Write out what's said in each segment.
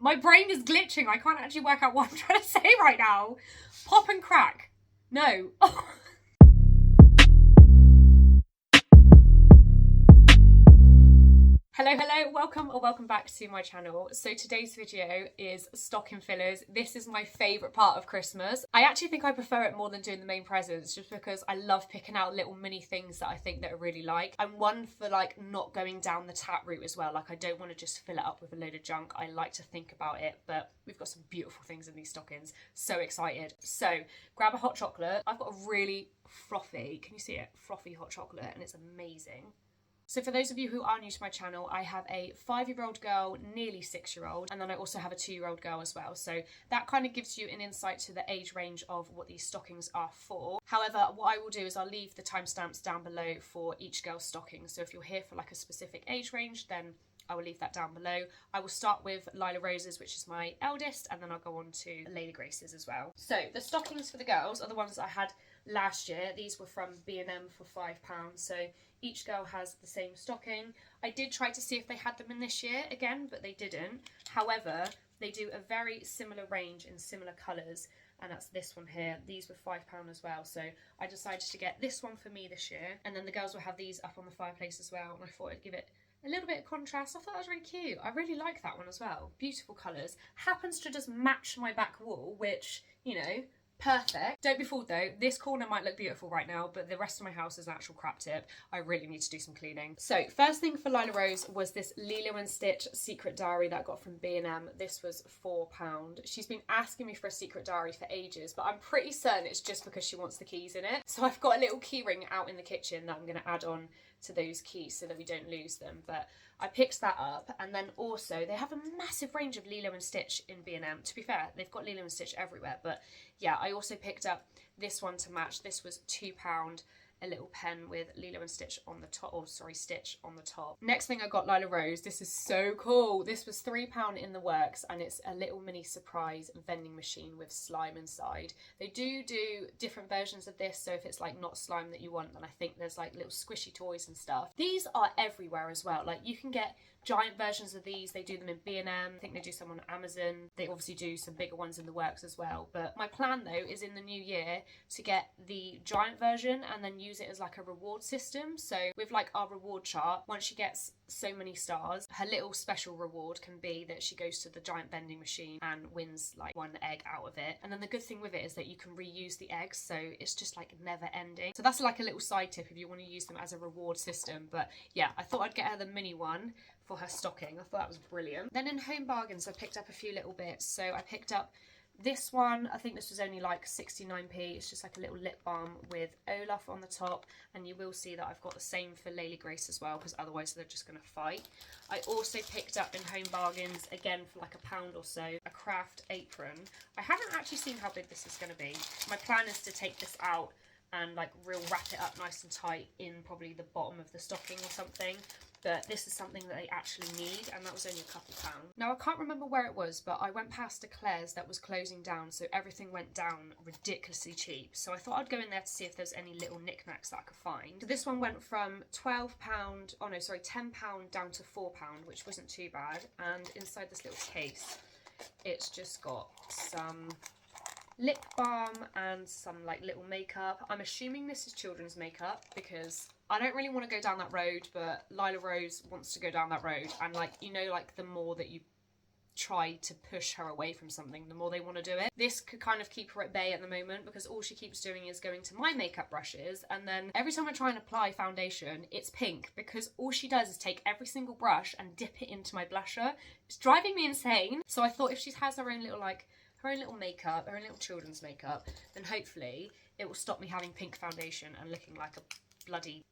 My brain is glitching. I can't actually work out what I'm trying to say right now. Pop and crack. No. Hello, welcome or welcome back to my channel. So today's video is stocking fillers. This is my favourite part of Christmas. I actually think I prefer it more than doing the main presents, just because I love picking out little mini things that I think that I really like. I'm one for like not going down the tat route as well. Like I don't want to just fill it up with a load of junk. I like to think about it, but we've got some beautiful things in these stockings. So excited. So grab a hot chocolate. I've got a really frothy, can you see it? Frothy hot chocolate, and it's amazing. So for those of you who are new to my channel, I have a 5-year-old girl, nearly 6-year-old, and then I also have a 2-year-old girl as well. So that kind of gives you an insight to the age range of what these stockings are for. However, what I will do is I'll leave the timestamps down below for each girl's stocking. So if you're here for like a specific age range, then I will leave that down below. I will start with Lila Rose's, which is my eldest, and then I'll go on to Lady Grace's as well. So the stockings for the girls are the ones I had last year. These were from B&M for £5. So each girl has the same stocking. I did try to see if they had them in this year again, but they didn't. However, they do a very similar range in similar colours, and that's this one here. These were £5 as well, so I decided to get this one for me this year, and then the girls will have these up on the fireplace as well, and I thought I'd give it a little bit of contrast. I thought that was really cute. I really like that one as well. Beautiful colours. Happens to just match my back wall, which, you know, perfect. Don't be fooled though, this corner might look beautiful right now, but the rest of my house is an actual crap tip. I really need to do some cleaning. So first thing for Lila Rose was this Lilo and Stitch secret diary that I got from B&M. This was £4. She's been asking me for a secret diary for ages, but I'm pretty certain it's just because she wants the keys in it. So I've got a little key ring out in the kitchen that I'm going to add on to those keys so that we don't lose them. But I picked that up, and then also they have a massive range of Lilo and Stitch in B&M. To be fair, they've got Lilo and Stitch everywhere, but yeah, I also picked up this one to match. This was £2, a little pen with Lilo and Stitch on the top, or sorry, Stitch on the top. Next thing I got Lila Rose. This is so cool. This was £3 in the works, and it's a little mini surprise vending machine with slime inside. They do different versions of this, so if it's like not slime that you want, then I think there's like little squishy toys and stuff. These are everywhere as well. Like you can get giant versions of these. They do them in B&M. I think they do some on Amazon. They obviously do some bigger ones in the works as well. But my plan though is in the new year to get the giant version and then use it as like a reward system. So with like our reward chart, once she gets so many stars, her little special reward can be that she goes to the giant vending machine and wins like one egg out of it. And then the good thing with it is that you can reuse the eggs, so it's just like never ending. So that's like a little side tip if you want to use them as a reward system. But yeah, I thought I'd get her the mini one for her stocking. I thought that was brilliant. Then in Home Bargains, I picked up a few little bits. So I picked up this one. I think this was only like 69p. It's just like a little lip balm with Olaf on the top, and you will see that I've got the same for Lady Grace as well, because otherwise they're just going to fight. I also picked up in Home Bargains, again for like £1 or so, a craft apron. I haven't actually seen how big this is going to be. My plan is to take this out and like real wrap it up nice and tight in probably the bottom of the stocking or something. But this is something that they actually need, and that was only a couple pounds. Now I can't remember where it was, but I went past a Claire's that was closing down, so everything went down ridiculously cheap. So I thought I'd go in there to see if there's any little knickknacks that I could find. So this one went from £10 down to £4, which wasn't too bad. And inside this little case, it's just got some lip balm and some like little makeup. I'm assuming this is children's makeup because I don't really want to go down that road, but Lila Rose wants to go down that road, and like, you know, like the more that you try to push her away from something, the more they want to do it. This could kind of keep her at bay at the moment because all she keeps doing is going to my makeup brushes, and then every time I try and apply foundation, it's pink because all she does is take every single brush and dip it into my blusher. It's driving me insane. So I thought if she has her own little like her own little makeup, her own little children's makeup, then hopefully it will stop me having pink foundation and looking like a bloody,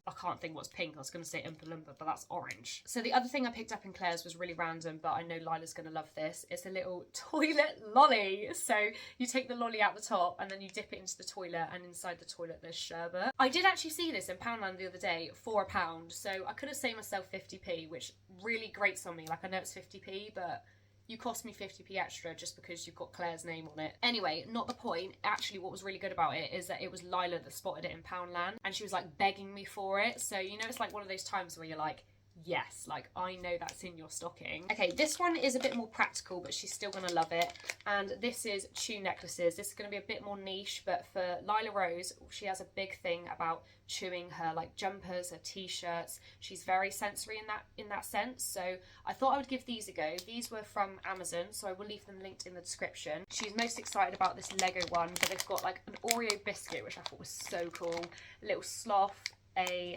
I can't think what's pink. I was going to say Oompa Loompa, but that's orange. So the other thing I picked up in Claire's was really random, but I know Lila's going to love this. It's a little toilet lolly. So you take the lolly out the top and then you dip it into the toilet, and inside the toilet there's sherbet. I did actually see this in Poundland the other day for £1. So I could have saved myself 50p, which really grates on me. Like I know it's 50p, but you cost me 50p extra just because you've got Claire's name on it. Anyway, not the point. Actually, what was really good about it is that it was Lila that spotted it in Poundland, and she was like begging me for it. So, you know, it's like one of those times where you're like, yes, like I know that's in your stocking. Okay, this one is a bit more practical, but she's still gonna love it. And this is chew necklaces. This is gonna be a bit more niche, but for Lila Rose, she has a big thing about chewing her like jumpers, her t-shirts. She's very sensory in that sense. So I thought I would give these a go. These were from Amazon, so I will leave them linked in the description. She's most excited about this Lego one, but they've got like an Oreo biscuit, which I thought was so cool. A little sloth, a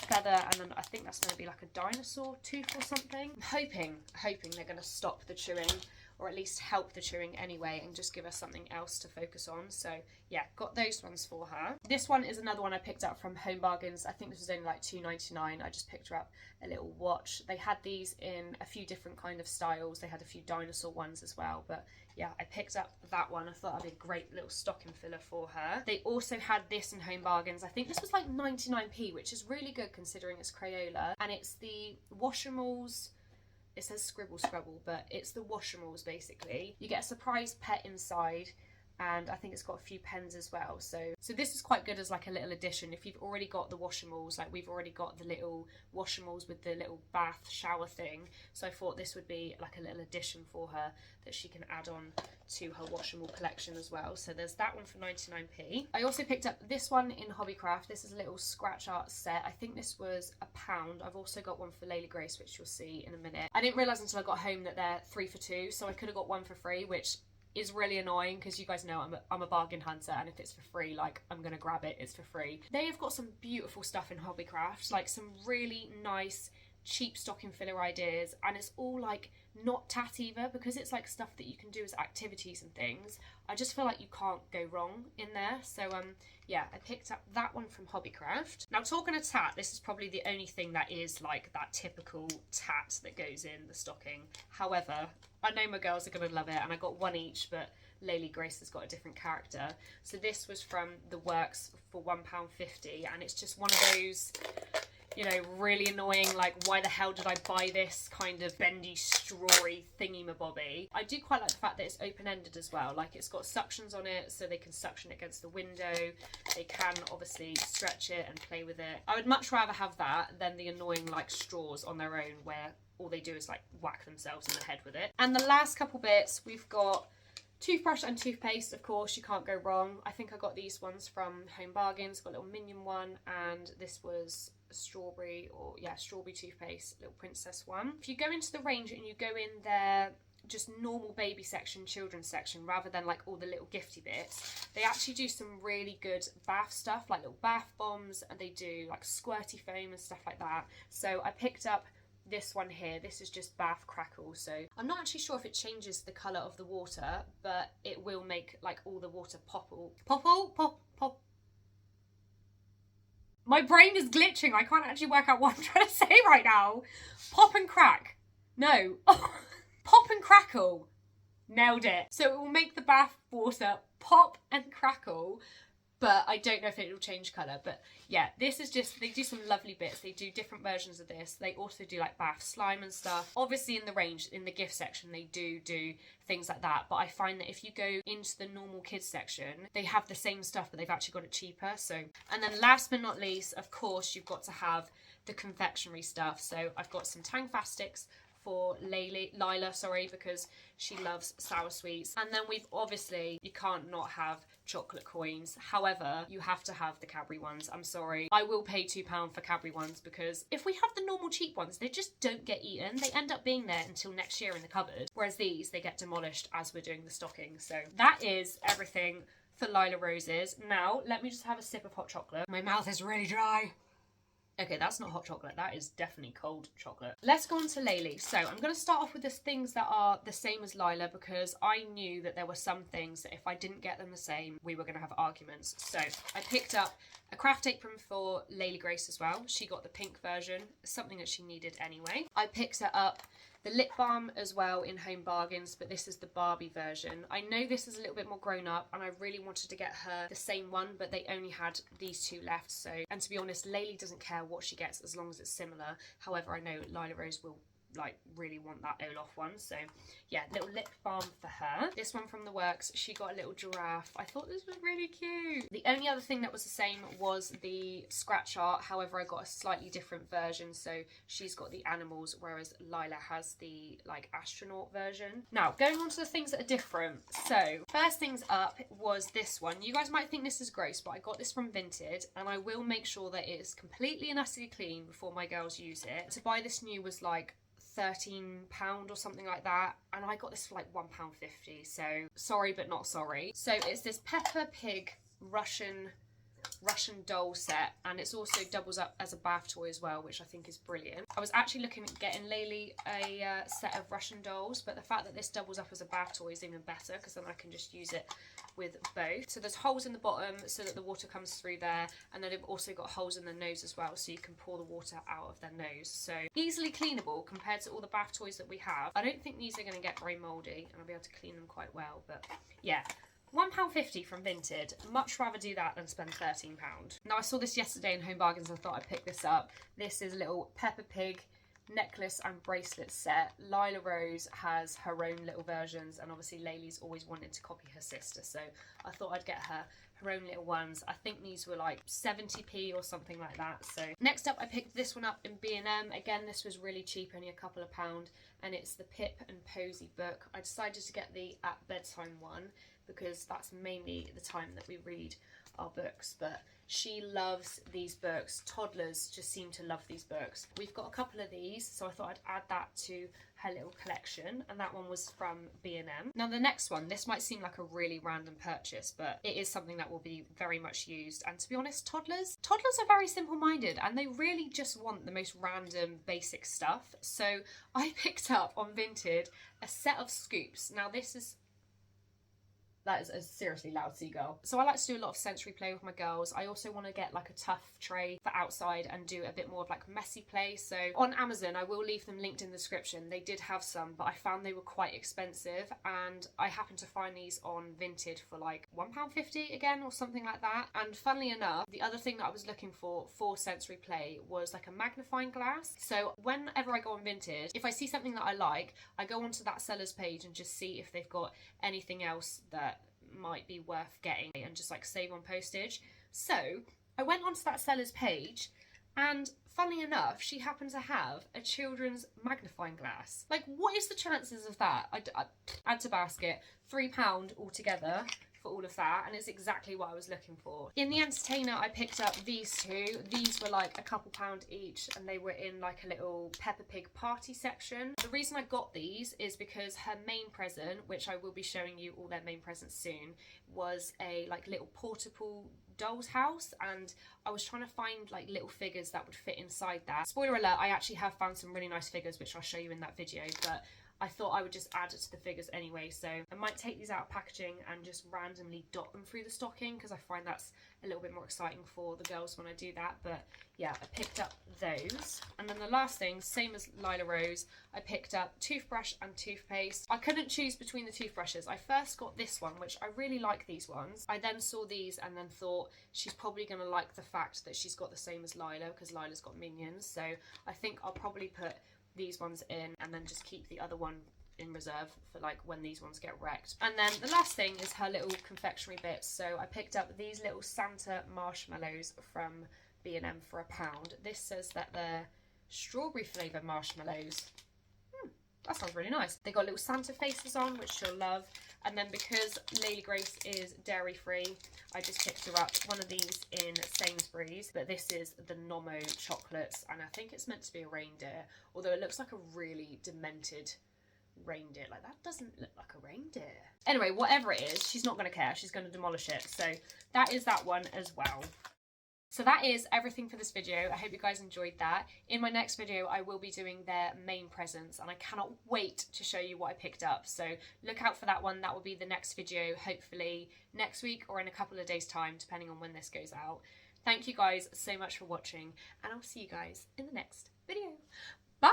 feather, and then I think that's going to be like a dinosaur tooth or something. I'm hoping they're going to stop the chewing, or at least help the chewing anyway, and just give us something else to focus on. So yeah, got those ones for her. This one is another one I picked up from Home Bargains. I think this was only like $2.99. I just picked her up a little watch. They had these in a few different kind of styles. They had a few dinosaur ones as well, but yeah, I picked up that one. I thought that'd be a great little stocking filler for her. They also had this in Home Bargains. I think this was like 99p, which is really good considering it's Crayola. And it's the Washimals. It says Scribble Scrabble, but it's the Washimals basically. You get a surprise pet inside, and I think it's got a few pens as well. So this is quite good as like a little addition. If you've already got the Washimals, like we've already got the little Washimals with the little bath shower thing. So I thought this would be like a little addition for her that she can add on to her Washimal collection as well. So there's that one for 99p. I also picked up this one in Hobbycraft. This is a little scratch art set. I think this was £1. I've also got one for Layla Grace, which you'll see in a minute. I didn't realise until I got home that they're 3 for 2, so I could have got one for free, which is really annoying because you guys know I'm a bargain hunter, and if it's for free, like I'm gonna grab it. It's for free. They have got some beautiful stuff in Hobbycraft, like some really nice cheap stocking filler ideas, and it's all like not tat either, because it's like stuff that you can do as activities and things. I just feel like you can't go wrong in there. So yeah, I picked up that one from Hobbycraft. Now talking of tat, this is probably the only thing that is like that typical tat that goes in the stocking. However, I know my girls are gonna love it, and I got one each, but Layla Grace has got a different character. So this was from The Works for £1.50, and it's just one of those, you know, really annoying, like, why the hell did I buy this kind of bendy, strawy thingy-mabobby. I do quite like the fact that it's open-ended as well. Like, it's got suctions on it, so they can suction it against the window. They can, obviously, stretch it and play with it. I would much rather have that than the annoying, like, straws on their own, where all they do is, like, whack themselves in the head with it. And the last couple bits, we've got toothbrush and toothpaste, of course, you can't go wrong. I think I got these ones from Home Bargains. Got a little minion one, and this was strawberry toothpaste, little princess one. If you go into the range and you go in their just normal baby section, children's section, rather than like all the little gifty bits, they actually do some really good bath stuff, like little bath bombs, and they do like squirty foam and stuff like that. So I picked up this one here. This is just bath crackle, so I'm not actually sure if it changes the colour of the water, but it will make like all the water pop. My brain is glitching. I can't actually work out what I'm trying to say right now. Pop and crack. No. Pop and crackle. Nailed it. So it will make the bath water pop and crackle, but I don't know if it will change colour. But yeah, this is just, they do some lovely bits. They do different versions of this. They also do like bath slime and stuff. Obviously in the range, in the gift section, they do things like that. But I find that if you go into the normal kids section, they have the same stuff, but they've actually got it cheaper. So, and then last but not least, of course, you've got to have the confectionery stuff. So I've got some Tang Fastics for Lila, because she loves sour sweets. And then we've obviously, you can't not have chocolate coins. However, you have to have the Cadbury ones. I'm sorry. I will pay £2 for Cadbury ones, because if we have the normal cheap ones, they just don't get eaten. They end up being there until next year in the cupboard. Whereas these, they get demolished as we're doing the stocking. So that is everything for Lila Rose's. Now, let me just have a sip of hot chocolate. My mouth is really dry. Okay, that's not hot chocolate. That is definitely cold chocolate. Let's go on to Laylee. So I'm going to start off with the things that are the same as Lila, because I knew that there were some things that if I didn't get them the same, we were going to have arguments. So I picked up a craft apron for Layla Grace as well. She got the pink version, something that she needed anyway. I picked her up the lip balm as well in Home Bargains, but this is the Barbie version. I know this is a little bit more grown up, and I really wanted to get her the same one, but they only had these two left. So, and to be honest, Laylee doesn't care what she gets as long as it's similar. However, I know Lila Rose will like really want that Olaf one. So yeah, little lip balm for her. This one from the works, she got a little giraffe. I thought this was really cute. The only other thing that was the same was the scratch art. However, I got a slightly different version. So she's got the animals, whereas Lila has the like astronaut version. Now, going on to the things that are different. So first things up was this one. You guys might think this is gross, but I got this from Vinted, and I will make sure that it is completely and utterly clean before my girls use it. To buy this new was like £13 or something like that, and I got this for like £1.50, so sorry but not sorry. So it's this Peppa Pig Russian doll set, and it's also doubles up as a bath toy as well, which I think is brilliant. I was actually looking at getting Laylee a set of Russian dolls, but the fact that this doubles up as a bath toy is even better, because then I can just use it with both. So there's holes in the bottom so that the water comes through there, and then they've also got holes in the nose as well, so you can pour the water out of their nose. So easily cleanable compared to all the bath toys that we have. I don't think these are going to get very mouldy, and I'll be able to clean them quite well, but yeah. £1.50 from Vinted. Much rather do that than spend £13. Now, I saw this yesterday in Home Bargains and I thought I'd pick this up. This is a little Peppa Pig necklace and bracelet set. Lila Rose has her own little versions, and obviously Laylee's always wanted to copy her sister, so I thought I'd get her own little ones. I think these were like 70p or something like that. So next up, I picked this one up in B&M. Again, this was really cheap, only a couple of pound, and it's the Pip and Posy book. I decided to get the at bedtime one because that's mainly the time that we read our books, but she loves these books. Toddlers just seem to love these books. We've got a couple of these, so I thought I'd add that to her little collection, and that one was from B&M. Now the next one, this might seem like a really random purchase, but it is something that will be very much used. And to be honest, toddlers are very simple-minded, and they really just want the most random basic stuff. So I picked up on Vinted a set of scoops. Now that is a seriously loud seagull. So I like to do a lot of sensory play with my girls. I also want to get like a tough tray for outside and do a bit more of like messy play. So on Amazon, I will leave them linked in the description. They did have some, but I found they were quite expensive, and I happened to find these on Vinted for like £1.50 again or something like that. And funnily enough, the other thing that I was looking for sensory play was like a magnifying glass. So whenever I go on Vinted, if I see something that I like, I go onto that seller's page and just see if they've got anything else that might be worth getting, and just like save on postage. So I went onto that seller's page, and funnily enough, she happened to have a children's magnifying glass. Like, what is the chances of that? I add to basket, £3 altogether for all of that, and it's exactly what I was looking for. In the entertainer, I picked up these two. These were like a couple pound each, and they were in like a little Peppa Pig party section. The reason I got these is because her main present, which I will be showing you all their main presents soon, was a like little portable doll's house, and I was trying to find like little figures that would fit inside that. Spoiler alert, I actually have found some really nice figures, which I'll show you in that video, but I thought I would just add it to the figures anyway. So I might take these out of packaging and just randomly dot them through the stocking, because I find that's a little bit more exciting for the girls when I do that. But yeah, I picked up those. And then the last thing, same as Lila Rose, I picked up toothbrush and toothpaste. I couldn't choose between the toothbrushes. I first got this one, which I really like these ones. I then saw these and then thought she's probably going to like the fact that she's got the same as Lila, because Lila's got minions. So I think I'll probably put these ones in and then just keep the other one in reserve for like when these ones get wrecked. And then the last thing is her little confectionery bits. So I picked up these little Santa marshmallows from B&M for £1. This says that they're strawberry flavour marshmallows. That sounds really nice. They got little Santa faces on, which she'll love. And then because Lady Grace is dairy free, I just picked her up one of these in Sainsbury's. But this is the Nomo chocolates, and I think it's meant to be a reindeer, although it looks like a really demented reindeer. Like, that doesn't look like a reindeer. Anyway, whatever it is, she's not going to care. She's going to demolish it. So that is that one as well. So that is everything for this video. I hope you guys enjoyed that. In my next video, I will be doing their main presents, and I cannot wait to show you what I picked up. So look out for that one. That will be the next video, hopefully next week or in a couple of days' time, depending on when this goes out. Thank you guys so much for watching, and I'll see you guys in the next video. Bye!